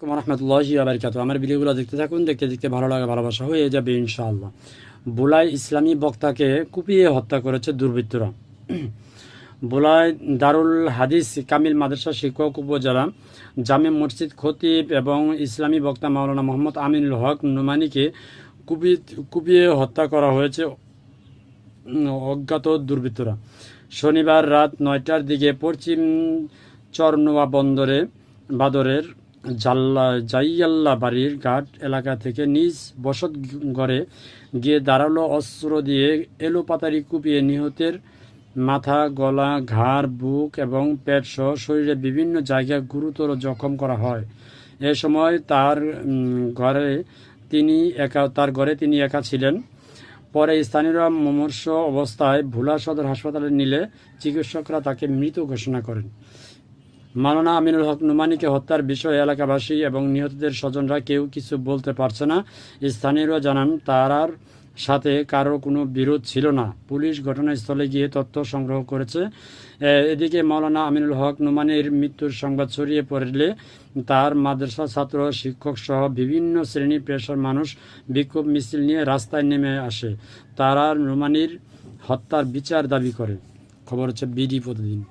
রহমতুল্লাহি ওয়া বারাকাতুহু। আমার ভিডিওগুলো দেখতে থাকুন, দেখতে দেখতে ভালো লাগা ভালোবাসা হয়ে যাবে ইনশাআল্লাহ। ভোলায় ইসলামী বক্তাকে কুপিয়ে হত্যা করেছে দুর্বৃত্তরা। ভোলায় দারুল হাদিস কামিল মাদ্রাসা শিক্ষক উপজেলা জামে মসজিদ খতিব এবং ইসলামী বক্তা মাওলানা মোহাম্মদ আমিনুল হক নোমানীকে কুপিয়ে হত্যা করা হয়েছে অজ্ঞাত দুর্বৃত্তরা। শনিবার রাত 9টার দিকে পশ্চিম চরনোয়া বাদরের জাইয়াল্লা বাড়ির ঘাট এলাকা থেকে নিজ বসত ঘরে গিয়ে ধারালো অস্ত্র দিয়ে এলোপাতাড়ি কুপিয়ে নিহতের মাথা, গলা, ঘাড়, বুক এবং পেট সহ শরীরের বিভিন্ন জায়গায় গুরুতর জখম করা হয়। এ সময় তার ঘরে তিনি একা ছিলেন। পরে স্থানীয়রা মুমূর্ষু অবস্থায় ভোলা সদর হাসপাতালে নিলে চিকিৎসকরা তাকে মৃত ঘোষণা করেন। মাওলানা আমিনুল হক নোমানীকে হত্যার বিষয়ে এলাকাবাসী এবং নিহতদের স্বজনরা কেউ কিছু বলতে পারছে না। স্থানীয়রা জানান তার সাথে কারো কোনো বিরোধ ছিল না। পুলিশ ঘটনাস্থলে গিয়ে তথ্য সংগ্রহ করেছে। এদিকে মাওলানা আমিনুল হক নোমানীর মৃত্যুর সংবাদ ছড়িয়ে পড়লে তার মাদ্রাসা ছাত্র, শিক্ষক সহ বিভিন্ন শ্রেণী পেশার মানুষ বিক্ষোভ মিছিল নিয়ে রাস্তায় নেমে আসে। তারা নোমানীর হত্যার বিচার দাবি করে। খবর হচ্ছে বিডি প্রতিদিন।